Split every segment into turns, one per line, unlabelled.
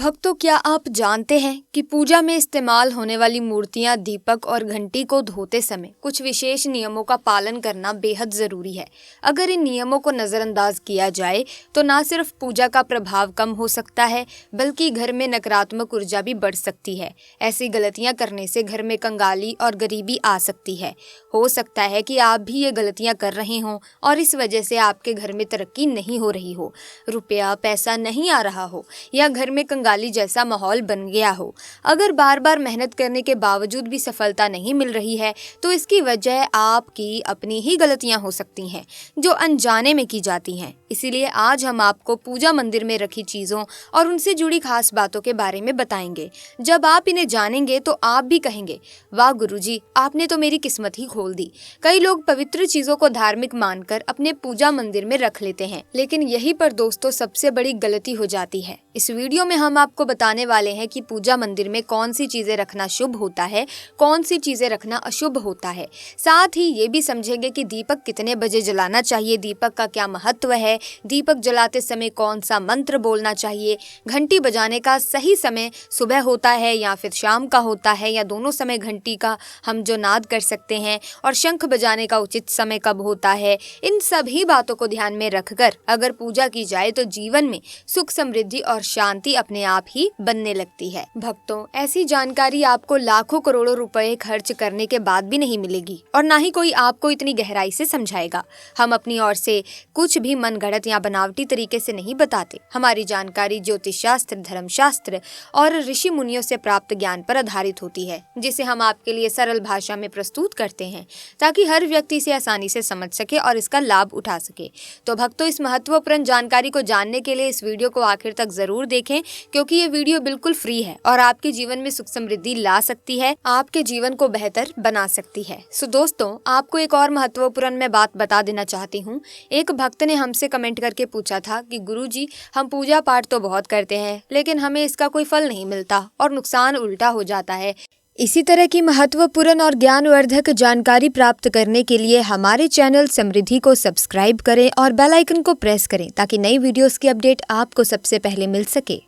भक्तों, क्या आप जानते हैं कि पूजा में इस्तेमाल होने वाली मूर्तियां, दीपक और घंटी को धोते समय कुछ विशेष नियमों का पालन करना बेहद जरूरी है। अगर इन नियमों को नजरअंदाज किया जाए तो न सिर्फ पूजा का प्रभाव कम हो सकता है, बल्कि घर में नकारात्मक ऊर्जा भी बढ़ सकती है। ऐसी गलतियां करने से घर में कंगाली और गरीबी आ सकती है। हो सकता है कि आप भी ये गलतियां कर रहे हों और इस वजह से आपके घर में तरक्की नहीं हो रही हो, रुपया पैसा नहीं आ रहा हो या घर में कंगाली जैसा माहौल बन गया हो। अगर बार बार मेहनत करने के बावजूद भी सफलता नहीं मिल रही है तो इसकी वजह आपकी अपनी ही गलतियां हो सकती हैं, जो अनजाने में की जाती हैं। इसीलिए आज हम आपको पूजा मंदिर में रखी चीजों और उनसे जुड़ी खास बातों के बारे में बताएंगे। जब आप इन्हें जानेंगे तो आप भी कहेंगे, वाह गुरुजी, आपने तो मेरी किस्मत ही खोल दी। कई लोग पवित्र चीजों को धार्मिक मानकर अपने पूजा मंदिर में रख लेते हैं, लेकिन यही पर दोस्तों सबसे बड़ी गलती हो जाती है। इस वीडियो में हम आपको बताने वाले हैं कि पूजा मंदिर में कौन सी चीजें रखना शुभ होता है, कौन सी चीजें रखना अशुभ होता है। साथ ही ये भी समझेंगे कि दीपक कितने बजे जलाना चाहिए, दीपक का क्या महत्व है, दीपक जलाते समय कौन सा मंत्र बोलना चाहिए, घंटी बजाने का सही समय सुबह होता है या फिर शाम का होता है या दोनों समय घंटी का हम जो नाद कर सकते हैं, और शंख बजाने का उचित समय कब होता है। इन सभी बातों को ध्यान में रखकर अगर पूजा की जाए तो जीवन में सुख, समृद्धि और शांति अपने आप ही बनने लगती है। भक्तों, ऐसी जानकारी आपको लाखों करोड़ों रुपए खर्च करने के बाद भी नहीं मिलेगी और ना ही कोई आपको इतनी गहराई से समझाएगा। हम अपनी ओर से कुछ भी मनगढ़ंत या बनावटी तरीके से नहीं बताते। हमारी जानकारी ज्योतिष शास्त्र, धर्म शास्त्र और ऋषि मुनियों से प्राप्त ज्ञान पर आधारित होती है, जिसे हम आपके लिए सरल भाषा में प्रस्तुत करते हैं ताकि हर व्यक्ति इसे आसानी से समझ सके और इसका लाभ उठा सके। तो भक्तों, इस महत्वपूर्ण जानकारी को जानने के लिए इस वीडियो को आखिर तक जरूर देखें, क्योंकि ये वीडियो बिल्कुल फ्री है और आपके जीवन में सुख समृद्धि ला सकती है, आपके जीवन को बेहतर बना सकती है। सो दोस्तों, आपको एक और महत्वपूर्ण मैं बात बता देना चाहती हूँ। एक भक्त ने हमसे कमेंट करके पूछा था कि गुरुजी, हम पूजा पाठ तो बहुत करते हैं लेकिन हमें इसका कोई फल नहीं मिलता और नुकसान उल्टा हो जाता है। इसी तरह की महत्वपूर्ण और ज्ञानवर्धक जानकारी प्राप्त करने के लिए हमारे चैनल समृद्धि को सब्सक्राइब करें और बेल आइकन को प्रेस करें ताकि नई वीडियोस की अपडेट आपको सबसे पहले मिल सके।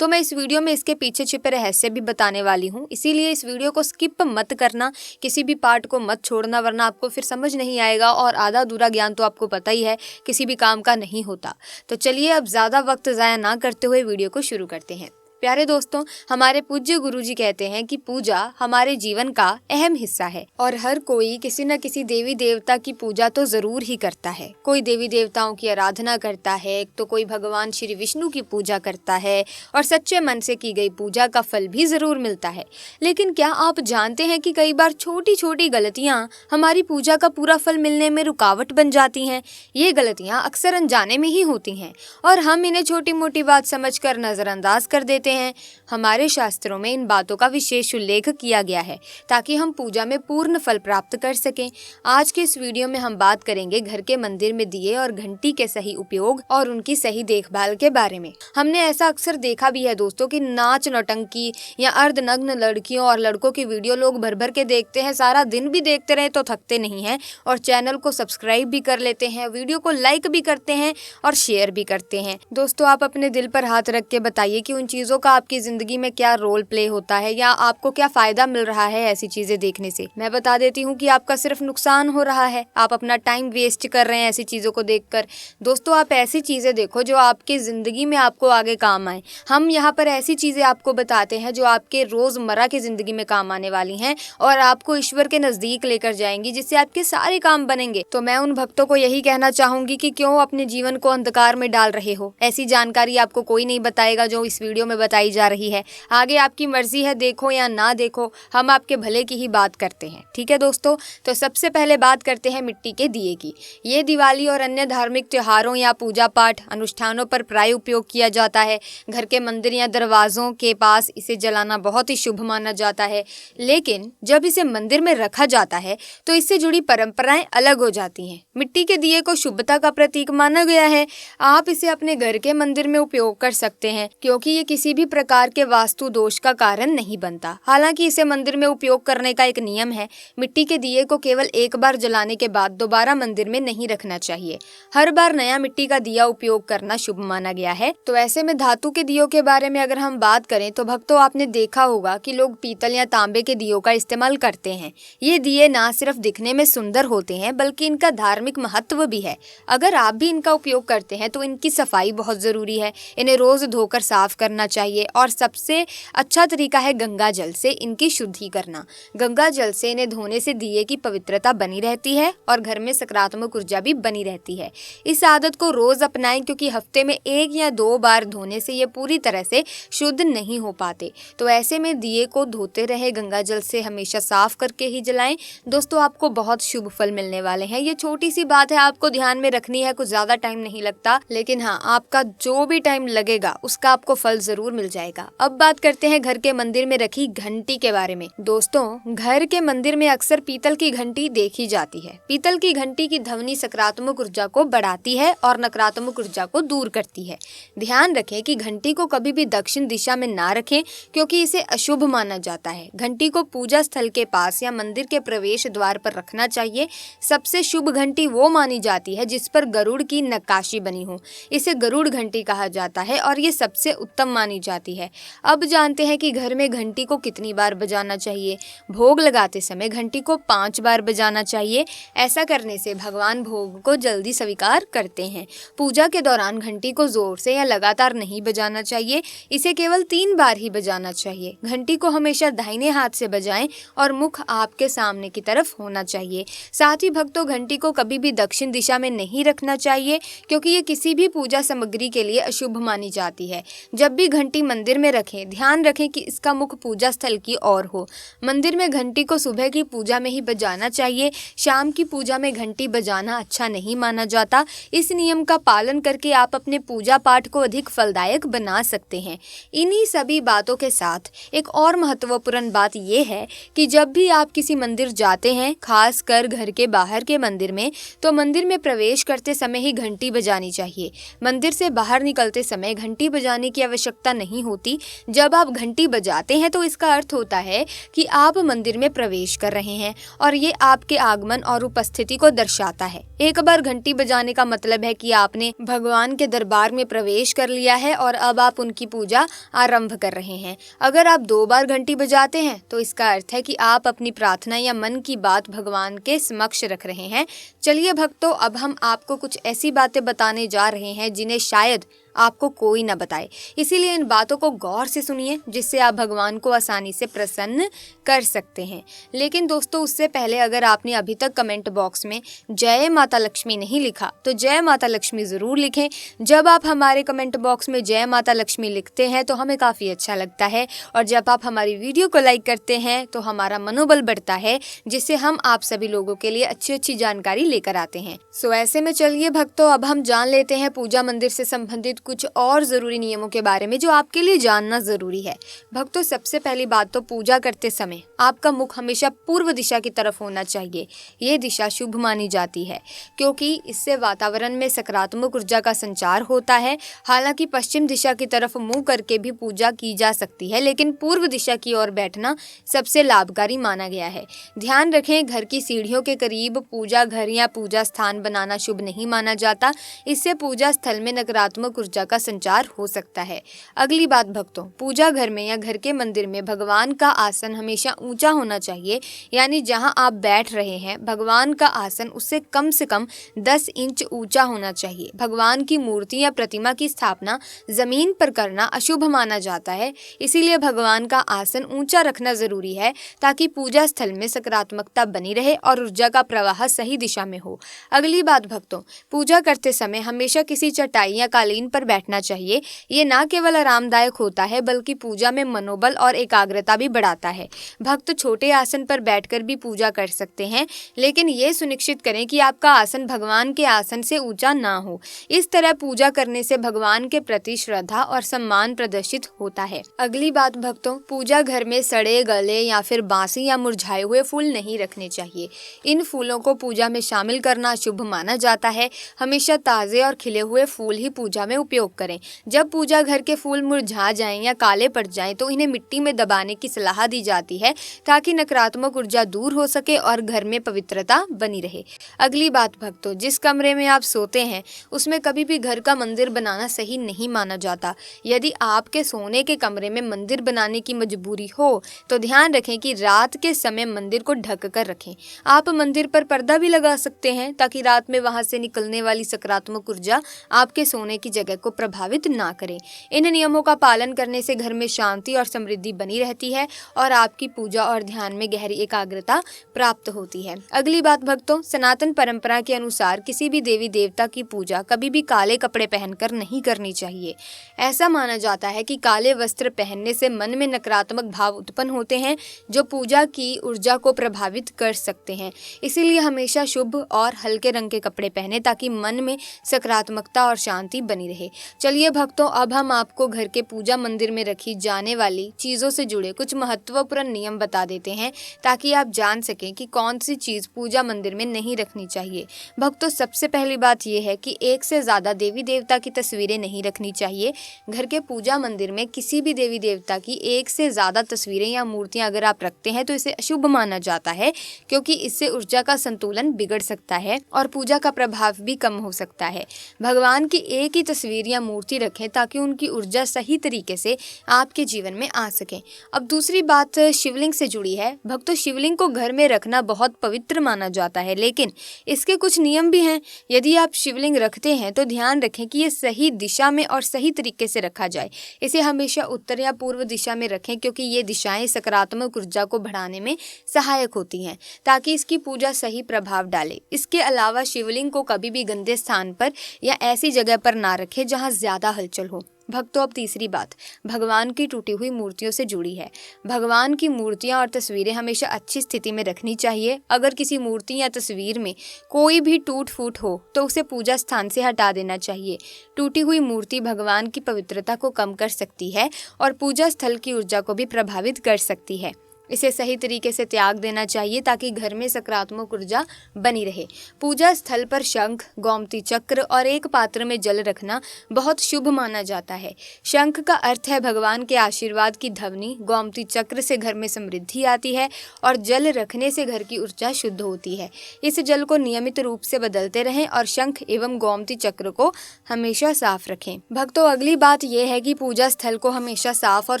तो मैं इस वीडियो में इसके पीछे छिपे रहस्य भी बताने वाली हूँ, इसीलिए इस वीडियो को स्किप मत करना, किसी भी पार्ट को मत छोड़ना, वरना आपको फिर समझ नहीं आएगा और आधा अधूरा ज्ञान तो आपको पता ही है किसी भी काम का नहीं होता। तो चलिए अब ज्यादा वक्त जाया ना करते हुए वीडियो को शुरू करते हैं। प्यारे दोस्तों, हमारे पूज्य गुरुजी कहते हैं कि पूजा हमारे जीवन का अहम हिस्सा है और हर कोई किसी न किसी देवी देवता की पूजा तो जरूर ही करता है। कोई देवी देवताओं की आराधना करता है तो कोई भगवान श्री विष्णु की पूजा करता है और सच्चे मन से की गई पूजा का फल भी जरूर मिलता है। लेकिन क्या आप जानते हैं कि कई बार छोटी छोटी गलतियाँ हमारी पूजा का पूरा फल मिलने में रुकावट बन जाती हैं। ये गलतियाँ अक्सर अनजाने में ही होती हैं और हम इन्हें छोटी मोटी बात समझकर नजरअंदाज कर देते हैं। हमारे शास्त्रों में इन बातों का विशेष उल्लेख किया गया है ताकि हम पूजा में पूर्ण फल प्राप्त कर सकें। आज के इस वीडियो में हम बात करेंगे घर के मंदिर में दिए और घंटी के सही उपयोग और उनकी सही देखभाल के बारे में। हमने ऐसा अक्सर देखा भी है दोस्तों कि नाच नौटंकी या अर्धनग्न लड़कियों और लड़कों की वीडियो लोग भर भर के देखते हैं, सारा दिन भी देखते रहे तो थकते नहीं हैं और चैनल को सब्सक्राइब भी कर लेते हैं, वीडियो को लाइक भी करते हैं और शेयर भी करते हैं। दोस्तों, आप अपने दिल पर हाथ रख के बताइए कि उन चीजों का आपकी जिंदगी में क्या रोल प्ले होता है या आपको क्या फायदा मिल रहा है ऐसी चीजें देखने से। मैं बता देती हूँ कि आपका सिर्फ नुकसान हो रहा है, आप अपना टाइम वेस्ट कर रहे हैं ऐसी चीजों को देखकर। दोस्तों, आप ऐसी चीजें देखो जो आपकी जिंदगी में आपको आगे काम आए। हम यहाँ पर ऐसी चीजें आपको बताते हैं जो आपके रोजमर्रा की जिंदगी में काम आने वाली हैं और आपको ईश्वर के नजदीक लेकर जाएंगी, जिससे आपके सारे काम बनेंगे। तो मैं उन भक्तों को यही कहना चाहूंगी कि क्यों अपने जीवन को अंधकार में डाल रहे हो। ऐसी जानकारी आपको कोई नहीं बताएगा जो इस वीडियो में बताई जा रही है। आगे आपकी मर्जी है, देखो या ना देखो, हम आपके भले की ही बात करते हैं। ठीक है दोस्तों, तो सबसे पहले बात करते हैं मिट्टी के दिए की। ये दिवाली और अन्य धार्मिक त्योहारों या पूजा पाठ अनुष्ठानों पर प्राय उपयोग किया जाता है। घर के मंदिर या दरवाजों के पास इसे जलाना बहुत ही शुभ माना जाता है, लेकिन जब इसे मंदिर में रखा जाता है तो इससे जुड़ी परंपराएं अलग हो जाती हैं। मिट्टी के दिए को शुभता का प्रतीक माना गया है। आप इसे अपने घर के मंदिर में उपयोग कर सकते हैं क्योंकि ये किसी किसी भी प्रकार के वास्तु दोष का कारण नहीं बनता। हालांकि इसे मंदिर में उपयोग करने का एक नियम है। मिट्टी के दिए को केवल एक बार जलाने के बाद दोबारा मंदिर में नहीं रखना चाहिए। हर बार नया मिट्टी का दिया उपयोग करना शुभ माना गया है। तो ऐसे में धातु के दियों के बारे में अगर हम बात करें तो भक्तों, आपने देखा होगा कि लोग पीतल या तांबे के दियों का इस्तेमाल करते हैं। ये दिए ना सिर्फ दिखने में सुंदर होते हैं बल्कि इनका धार्मिक महत्व भी है। अगर आप भी इनका उपयोग करते हैं तो इनकी सफाई बहुत जरूरी है। इन्हें रोज धोकर साफ करना चाहिए और सबसे अच्छा तरीका है गंगा जल से इनकी शुद्धि करना। गंगा जल से इन्हें धोने से दिए की पवित्रता बनी रहती है और घर में सकारात्मक ऊर्जा भी बनी रहती है। इस आदत को रोज अपनाएं क्योंकि हफ्ते में 1 या 2 बार धोने से ये पूरी तरह से शुद्ध नहीं हो पाते। तो ऐसे में दिए को धोते रहे, गंगा जल से हमेशा साफ करके ही जलाएं। दोस्तों, आपको बहुत शुभ फल मिलने वाले हैं। ये छोटी सी बात है, आपको ध्यान में रखनी है। कुछ ज्यादा टाइम नहीं लगता, लेकिन हाँ, आपका जो भी टाइम लगेगा उसका आपको फल जरूर मिल जाएगा। अब बात करते हैं घर के मंदिर में रखी घंटी के बारे में। दोस्तों, घर के मंदिर में अक्सर पीतल की घंटी देखी जाती है। पीतल की घंटी की ध्वनि सकारात्मक ऊर्जा को बढ़ाती है और नकारात्मक ऊर्जा को दूर करती है। ध्यान रखें कि घंटी को कभी भी दक्षिण दिशा में ना रखें क्योंकि इसे अशुभ माना जाता है। घंटी को पूजा स्थल के पास या मंदिर के प्रवेश द्वार पर रखना चाहिए। सबसे शुभ घंटी वो मानी जाती है जिस पर गरुड़ की नक्काशी बनी हो। इसे गरुड़ घंटी कहा जाता है और ये सबसे उत्तम मानी जाती है। अब जानते हैं कि घर में घंटी को कितनी बार बजाना चाहिए। भोग लगाते समय घंटी को 5 बार बजाना चाहिए। ऐसा करने से भगवान भोग को जल्दी स्वीकार करते हैं। पूजा के दौरान घंटी को जोर से या लगातार नहीं बजाना चाहिए। इसे केवल 3 बार ही बजाना चाहिए। घंटी को हमेशा दाहिने हाथ से बजाएं और मुख आपके सामने की तरफ होना चाहिए। साथ ही भक्तों, घंटी को कभी भी दक्षिण दिशा में नहीं रखना चाहिए क्योंकि ये किसी भी पूजा सामग्री के लिए अशुभ मानी जाती है। जब भी घंटी मंदिर में रखें, ध्यान रखें कि इसका मुख पूजा स्थल की ओर हो। मंदिर में घंटी को सुबह की पूजा में ही बजाना चाहिए। शाम की पूजा में घंटी बजाना अच्छा नहीं माना जाता। इस नियम का पालन करके आप अपने पूजा पाठ को अधिक फलदायक बना सकते हैं। इन्हीं सभी बातों के साथ एक और महत्वपूर्ण बात यह है कि जब भी आप किसी मंदिर जाते हैं, खास कर घर के बाहर के मंदिर में, तो मंदिर में प्रवेश करते समय ही घंटी बजानी चाहिए। मंदिर से बाहर निकलते समय घंटी बजाने की आवश्यकता नहीं होती। जब आप घंटी बजाते हैं तो इसका अर्थ होता है कि आप मंदिर में प्रवेश कर रहे हैं और ये आपके आगमन और उपस्थिति को दर्शाता है। एक बार घंटी बजाने का मतलब है कि आपने भगवान के दरबार में प्रवेश कर लिया है और अब आप उनकी पूजा आरंभ कर रहे हैं। अगर आप 2 बार घंटी बजाते हैं तो इसका अर्थ है कि आप अपनी प्रार्थना या मन की बात भगवान के समक्ष रख रहे हैं। चलिए भक्तों, अब हम आपको कुछ ऐसी बातें बताने जा रहे हैं जिन्हें शायद आपको कोई ना बताए। इसीलिए इन बातों को गौर से सुनिए जिससे आप भगवान को आसानी से प्रसन्न कर सकते हैं। लेकिन दोस्तों, उससे पहले अगर आपने अभी तक कमेंट बॉक्स में जय माता लक्ष्मी नहीं लिखा तो जय माता लक्ष्मी ज़रूर लिखें। जब आप हमारे कमेंट बॉक्स में जय माता लक्ष्मी लिखते हैं तो हमें काफ़ी अच्छा लगता है और जब आप हमारी वीडियो को लाइक करते हैं तो हमारा मनोबल बढ़ता है, जिससे हम आप सभी लोगों के लिए अच्छी अच्छी जानकारी लेकर आते हैं। सो ऐसे में चलिए भक्तों, अब हम जान लेते हैं पूजा मंदिर से संबंधित कुछ और जरूरी नियमों के बारे में जो आपके लिए जानना जरूरी है। भक्तों, सबसे पहली बात तो पूजा करते समय आपका मुख हमेशा पूर्व दिशा की तरफ होना चाहिए। ये दिशा शुभ मानी जाती है क्योंकि इससे वातावरण में सकारात्मक ऊर्जा का संचार होता है। हालांकि पश्चिम दिशा की तरफ मुंह करके भी पूजा की जा सकती है, लेकिन पूर्व दिशा की ओर बैठना सबसे लाभकारी माना गया है। ध्यान रखें, घर की सीढ़ियों के करीब पूजा घर या पूजा स्थान बनाना शुभ नहीं माना जाता। इससे पूजा स्थल में नकारात्मक ऊर्जा का संचार हो सकता है। अगली बात भक्तों, पूजा घर में या घर के मंदिर में भगवान का आसन हमेशा ऊंचा होना चाहिए। यानी जहां आप बैठ रहे हैं, भगवान का आसन उससे कम से कम 10 इंच ऊंचा होना चाहिए। भगवान की मूर्ति या प्रतिमा की स्थापना जमीन पर करना अशुभ माना जाता है। इसीलिए भगवान का आसन ऊंचा रखना जरूरी है ताकि पूजा स्थल में सकारात्मकता बनी रहे और ऊर्जा का प्रवाह सही दिशा में हो। अगली बात भक्तों, पूजा करते समय हमेशा किसी चटाई या कालीन पर बैठना चाहिए। ये न केवल आरामदायक होता है बल्कि पूजा में मनोबल और एकाग्रता भी बढ़ाता है। भक्त छोटे आसन पर बैठकर भी पूजा कर सकते हैं, लेकिन ये सुनिश्चित करें कि आपका आसन भगवान के आसन से ऊंचा ना हो। इस तरह पूजा करने से भगवान के प्रति श्रद्धा और सम्मान प्रदर्शित होता है। अगली बात भक्तों, पूजा घर में सड़े गले या फिर बासी या मुरझाए हुए फूल नहीं रखने चाहिए। इन फूलों को पूजा में शामिल करना शुभ माना जाता है। हमेशा ताजे और खिले हुए फूल ही पूजा में उपयोग करें। जब पूजा घर के फूल मुरझा जाएं या काले पड़ जाएं तो इन्हें मिट्टी में दबाने की सलाह दी जाती है ताकि नकारात्मक ऊर्जा दूर हो सके और घर में पवित्रता बनी रहे। अगली बात भक्तों, जिस कमरे में आप सोते हैं उसमें कभी भी घर का मंदिर बनाना सही नहीं माना जाता। यदि आपके सोने के कमरे में मंदिर बनाने की मजबूरी हो तो ध्यान रखें कि रात के समय मंदिर को ढक कर रखें। आप मंदिर पर पर्दा भी लगा सकते हैं ताकि रात में वहां से निकलने वाली सकारात्मक ऊर्जा आपके सोने की जगह को प्रभावित ना करे। इन नियमों का पालन करने से घर में शांति और समृद्धि बनी रहती है और आपकी पूजा और ध्यान में गहरी एकाग्रता प्राप्त होती है। अगली बात भक्तों, सनातन परंपरा के अनुसार किसी भी देवी देवता की पूजा कभी भी काले कपड़े पहनकर नहीं करनी चाहिए। ऐसा माना जाता है कि काले वस्त्र पहनने से मन में नकारात्मक भाव उत्पन्न होते हैं जो पूजा की ऊर्जा को प्रभावित कर सकते हैं। इसीलिए हमेशा शुभ और हल्के रंग के कपड़े पहने ताकि मन में सकारात्मकता और शांति बनी रहे। चलिए भक्तों, अब हम आपको घर के पूजा मंदिर में रखी जाने वाली चीजों से जुड़े कुछ महत्वपूर्ण नियम बता देते हैं ताकि आप जान सकें कि कौन सी चीज पूजा मंदिर में नहीं रखनी चाहिए। भक्तों, सबसे पहली बात यह है कि एक से ज्यादा देवी देवता की तस्वीरें नहीं रखनी चाहिए। घर के पूजा मंदिर में किसी भी देवी देवता की एक से ज्यादा तस्वीरें या मूर्तियां अगर आप रखते हैं तो इसे अशुभ माना जाता है, क्योंकि इससे ऊर्जा का संतुलन बिगड़ सकता है और पूजा का प्रभाव भी कम हो सकता है। भगवान की एक ही तस्वीर या मूर्ति रखें ताकि उनकी ऊर्जा सही तरीके से आपके जीवन में आ सके। अब दूसरी बात शिवलिंग से जुड़ी है। भक्तों, शिवलिंग को घर में रखना बहुत पवित्र माना जाता है, लेकिन इसके कुछ नियम भी हैं। यदि आप शिवलिंग रखते हैं तो ध्यान रखें कि ये सही दिशा में और सही तरीके से रखा जाए। इसे हमेशा उत्तर या पूर्व दिशा में रखें क्योंकि ये दिशाएं सकारात्मक ऊर्जा को बढ़ाने में सहायक होती हैं ताकि इसकी पूजा सही प्रभाव डाले। इसके अलावा शिवलिंग को कभी भी गंदे स्थान पर या ऐसी जगह पर ना रखें जहां ज्यादा हलचल हो। भक्तों, अब तीसरी बात भगवान की टूटी हुई मूर्तियों से जुड़ी है। भगवान की मूर्तियां और तस्वीरें हमेशा अच्छी स्थिति में रखनी चाहिए। अगर किसी मूर्ति या तस्वीर में कोई भी टूट फूट हो तो उसे पूजा स्थान से हटा देना चाहिए। टूटी हुई मूर्ति भगवान की पवित्रता को कम कर सकती है और पूजा स्थल की ऊर्जा को भी प्रभावित कर सकती है। इसे सही तरीके से त्याग देना चाहिए ताकि घर में सकारात्मक ऊर्जा बनी रहे। पूजा स्थल पर शंख, गोमती चक्र और एक पात्र में जल रखना बहुत शुभ माना जाता है। शंख का अर्थ है भगवान के आशीर्वाद की ध्वनि, गोमती चक्र से घर में समृद्धि आती है और जल रखने से घर की ऊर्जा शुद्ध होती है। इस जल को नियमित रूप से बदलते रहें और शंख एवं गोमती चक्र को हमेशा साफ रखें। भक्तों, अगली बात यह है कि पूजा स्थल को हमेशा साफ और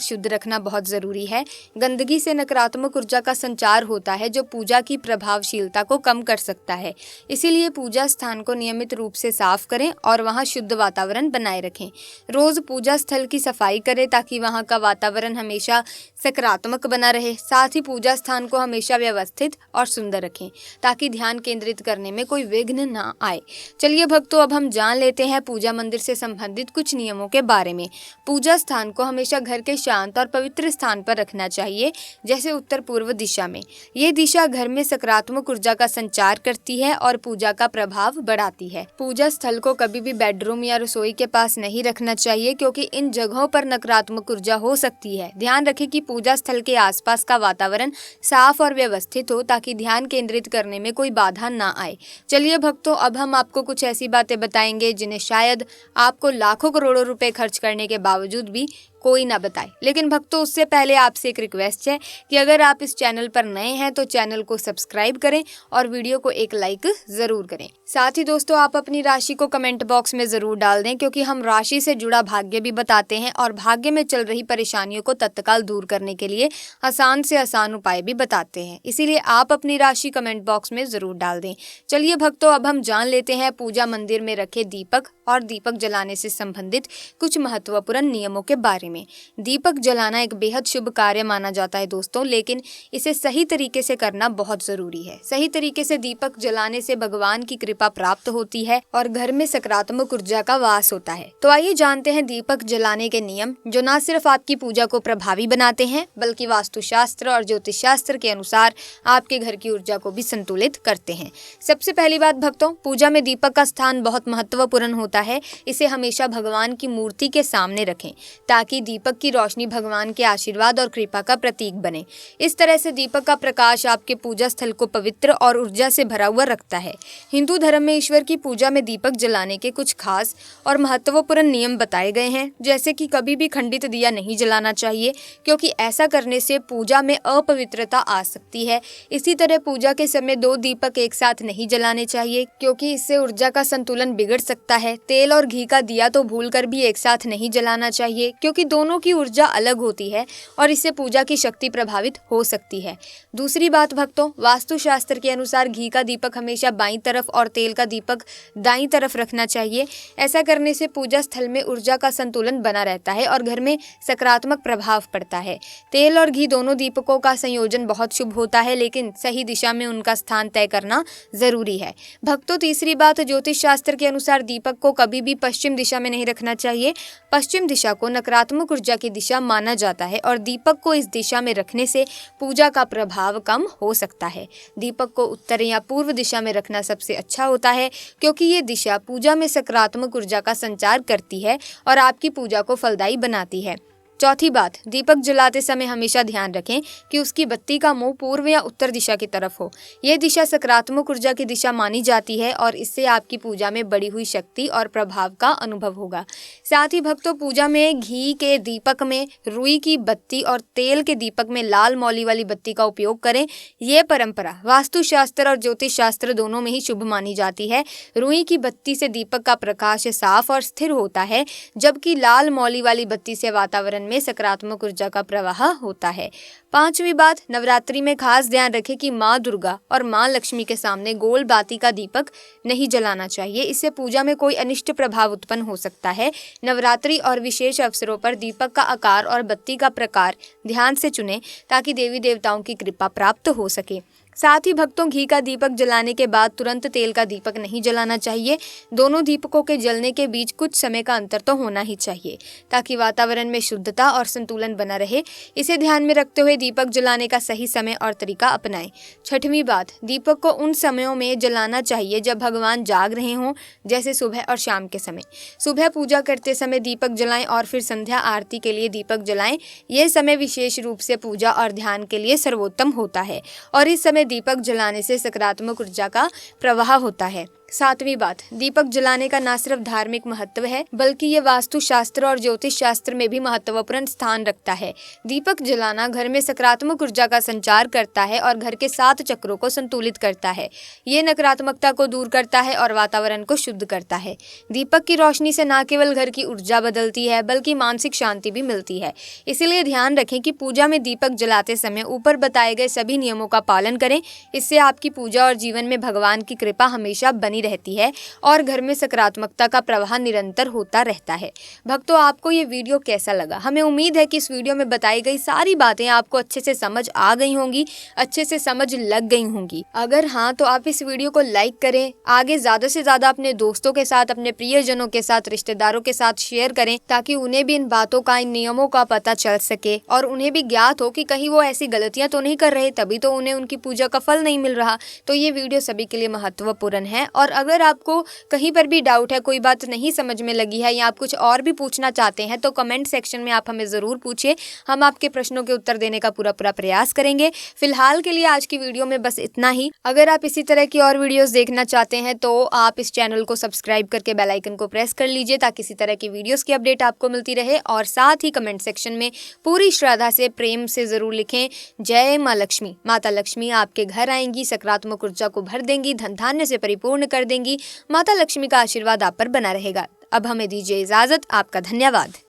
शुद्ध रखना बहुत जरूरी है। गंदगी से नकारात्मक ऊर्जा का संचार होता है जो पूजा की प्रभावशीलता को कम कर सकता है। इसीलिए पूजा स्थान को नियमित रूप से साफ करें और वहां शुद्ध वातावरण बनाए रखें। रोज पूजा स्थल की सफाई करें ताकि वहां का वातावरण हमेशा सकारात्मक बना रहे। साथ ही पूजा स्थान को हमेशा व्यवस्थित और सुंदर रखें ताकि ध्यान केंद्रित करने में कोई विघ्न ना आए। चलिए भक्तों, अब हम जान लेते हैं पूजा मंदिर से संबंधित कुछ नियमों के बारे में। पूजा स्थान को हमेशा घर के शांत और पवित्र स्थान पर रखना चाहिए, जैसे उत्तर पूर्व दिशा में। ये दिशा घर में सकारात्मक ऊर्जा का संचार करती है और पूजा का प्रभाव बढ़ाती है। पूजा स्थल को कभी भी बेडरूम या रसोई के पास नहीं रखना चाहिए क्योंकि इन जगहों पर नकारात्मक ऊर्जा हो सकती है। ध्यान रखें कि पूजा स्थल के आसपास का वातावरण साफ और व्यवस्थित हो ताकि ध्यान केंद्रित करने में कोई बाधा ना आए। चलिए भक्तों, अब हम आपको कुछ ऐसी बातें बताएंगे जिन्हें शायद आपको लाखों करोड़ों रुपए खर्च करने के बावजूद भी कोई ना बताए। लेकिन भक्तों, उससे पहले आपसे एक रिक्वेस्ट है कि अगर आप इस चैनल पर नए हैं तो चैनल को सब्सक्राइब करें और वीडियो को एक लाइक जरूर करें। साथ ही दोस्तों, आप अपनी राशि को कमेंट बॉक्स में जरूर डाल दें क्योंकि हम राशि से जुड़ा भाग्य भी बताते हैं और भाग्य में चल रही परेशानियों को तत्काल दूर करने के लिए आसान से आसान उपाय भी बताते हैं। इसीलिए आप अपनी राशि कमेंट बॉक्स में जरूर डाल दें। चलिए भक्तों, अब हम जान लेते हैं पूजा मंदिर में रखे दीपक और दीपक जलाने से संबंधित कुछ महत्वपूर्ण नियमों के बारे में। दीपक जलाना एक बेहद शुभ कार्य माना जाता है दोस्तों, लेकिन इसे सही तरीके से करना बहुत जरूरी है। सही तरीके से दीपक जलाने से भगवान की कृपा प्राप्त होती है और घर में सकारात्मक ऊर्जा का वास होता है। तो आइए जानते हैं दीपक जलाने के नियम जो न सिर्फ आपकी पूजा को प्रभावी बनाते हैं बल्कि वास्तुशास्त्र और ज्योतिष शास्त्र के अनुसार आपके घर की ऊर्जा को भी संतुलित करते हैं। सबसे पहली बात भक्तों, पूजा में दीपक का स्थान बहुत महत्वपूर्ण होता है। इसे हमेशा भगवान की मूर्ति के सामने रखें ताकि दीपक की रोशनी भगवान के आशीर्वाद और कृपा का प्रतीक बने। इस तरह से दीपक का प्रकाश आपके पूजा स्थल को पवित्र और ऊर्जा से भरा हुआ रखता है। हिंदू धर्म में ईश्वर की पूजा में दीपक जलाने के कुछ खास और महत्वपूर्ण नियम बताए गए हैं, जैसे कि कभी भी खंडित दिया नहीं जलाना चाहिए, क्योंकि ऐसा करने से पूजा में अपवित्रता आ सकती है। इसी तरह पूजा के समय 2 दीपक एक साथ नहीं जलाने चाहिए, क्योंकि इससे ऊर्जा का संतुलन बिगड़ सकता है। तेल और घी का दिया तो भूलकर भी एक साथ नहीं जलाना चाहिए, क्योंकि दोनों की ऊर्जा अलग होती है और इससे पूजा की शक्ति प्रभावित हो सकती है। दूसरी बात भक्तों, वास्तुशास्त्र के अनुसार घी का दीपक हमेशा बाईं तरफ और तेल का दीपक दाईं तरफ रखना चाहिए। ऐसा करने से पूजा स्थल में ऊर्जा का संतुलन बना रहता है और घर में सकारात्मक प्रभाव पड़ता है। तेल और घी दोनों दीपकों का संयोजन बहुत शुभ होता है, लेकिन सही दिशा में उनका स्थान तय करना जरूरी है। भक्तों, तीसरी बात, ज्योतिष शास्त्र के अनुसार दीपक को कभी भी पश्चिम दिशा में नहीं रखना चाहिए। पश्चिम दिशा को नकारात्मक ऊर्जा की दिशा माना जाता है और दीपक को इस दिशा में रखने से पूजा का प्रभाव कम हो सकता है। दीपक को उत्तर या पूर्व दिशा में रखना सबसे अच्छा होता है, क्योंकि ये दिशा पूजा में सकारात्मक ऊर्जा का संचार करती है और आपकी पूजा को फलदायी बनाती है। चौथी बात, दीपक जलाते समय हमेशा ध्यान रखें कि उसकी बत्ती का मुंह पूर्व या उत्तर दिशा की तरफ हो। यह दिशा सकारात्मक ऊर्जा की दिशा मानी जाती है और इससे आपकी पूजा में बढ़ी हुई शक्ति और प्रभाव का अनुभव होगा। साथ ही भक्तों, पूजा में घी के दीपक में रुई की बत्ती और तेल के दीपक में लाल मौली वाली बत्ती का उपयोग करें। यह परंपरा वास्तुशास्त्र और ज्योतिष शास्त्र दोनों में ही शुभ मानी जाती है। रुई की बत्ती से दीपक का प्रकाश साफ और स्थिर होता है, जबकि लाल मौली वाली बत्ती से वातावरण में सकारात्मक ऊर्जा का प्रवाह होता है। पांचवी बात, नवरात्रि में खास ध्यान रखें कि माँ दुर्गा और माँ लक्ष्मी के सामने गोल बाती का दीपक नहीं जलाना चाहिए। इससे पूजा में कोई अनिष्ट प्रभाव उत्पन्न हो सकता है। नवरात्रि और विशेष अवसरों पर दीपक का आकार और बत्ती का प्रकार ध्यान से चुनें, ताकि देवी देवताओं की कृपा प्राप्त हो सके। साथ ही भक्तों, घी का दीपक जलाने के बाद तुरंत तेल का दीपक नहीं जलाना चाहिए। दोनों दीपकों के जलने के बीच कुछ समय का अंतर तो होना ही चाहिए, ताकि वातावरण में शुद्धता और संतुलन बना रहे। इसे ध्यान में रखते हुए दीपक जलाने का सही समय और तरीका अपनाएं। छठवीं बात, दीपक को उन समयों में जलाना चाहिए जब भगवान जाग रहे हों, जैसे सुबह और शाम के समय। सुबह पूजा करते समय दीपक जलाएं और फिर संध्या आरती के लिए दीपक जलाएं। यह समय विशेष रूप से पूजा और ध्यान के लिए सर्वोत्तम होता है और इस समय दीपक जलाने से सकारात्मक ऊर्जा का प्रवाह होता है। सातवीं बात, दीपक जलाने का न सिर्फ धार्मिक महत्व है, बल्कि ये वास्तु शास्त्र और ज्योतिष शास्त्र में भी महत्वपूर्ण स्थान रखता है। दीपक जलाना घर में सकारात्मक ऊर्जा का संचार करता है और घर के 7 चक्रों को संतुलित करता है। ये नकारात्मकता को दूर करता है और वातावरण को शुद्ध करता है। दीपक की रोशनी से न केवल घर की ऊर्जा बदलती है, बल्कि मानसिक शांति भी मिलती है। इसीलिए ध्यान रखें कि पूजा में दीपक जलाते समय ऊपर बताए गए सभी नियमों का पालन करें। इससे आपकी पूजा और जीवन में भगवान की कृपा हमेशा बनी रहती है और घर में सकारात्मकता का प्रवाह निरंतर होता रहता है। भक्तों, आपको ये वीडियो कैसा लगा? हमें उम्मीद है कि इस वीडियो में बताई गई सारी बातें आपको अच्छे से समझ आ गई होंगी, अच्छे से समझ लग गई होंगी। अगर हाँ, तो आप इस वीडियो को लाइक करें, आगे ज्यादा से ज्यादा अपने दोस्तों के साथ, अपने प्रियजनों के साथ, रिश्तेदारों के साथ शेयर करें, ताकि उन्हें भी इन बातों का, इन नियमों का पता चल सके और उन्हें भी ज्ञात हो कि कहीं वो ऐसी गलतियां तो नहीं कर रहे, तभी तो उन्हें उनकी पूजा का फल नहीं मिल रहा। तो ये वीडियो सभी के लिए महत्वपूर्ण है। और अगर आपको कहीं पर भी डाउट है, कोई बात नहीं समझ में लगी है या आप कुछ और भी पूछना चाहते हैं, तो कमेंट सेक्शन में आप हमें ज़रूर पूछिए। हम आपके प्रश्नों के उत्तर देने का पूरा प्रयास करेंगे। फिलहाल के लिए आज की वीडियो में बस इतना ही। अगर आप इसी तरह की और वीडियोस देखना चाहते हैं तो आप इस चैनल को सब्सक्राइब करके बेल आइकन को प्रेस कर लीजिए, ताकि इसी तरह की वीडियोस की अपडेट आपको मिलती रहे। और साथ ही कमेंट सेक्शन में पूरी श्रद्धा से, प्रेम से ज़रूर लिखें, जय माँ लक्ष्मी। माता लक्ष्मी आपके घर आएंगी, सकारात्मक ऊर्जा को भर देंगी, धन धान्य से परिपूर्ण कर देंगी। माता लक्ष्मी का आशीर्वाद आप पर बना रहेगा। अब हमें दीजिए इजाजत। आपका धन्यवाद।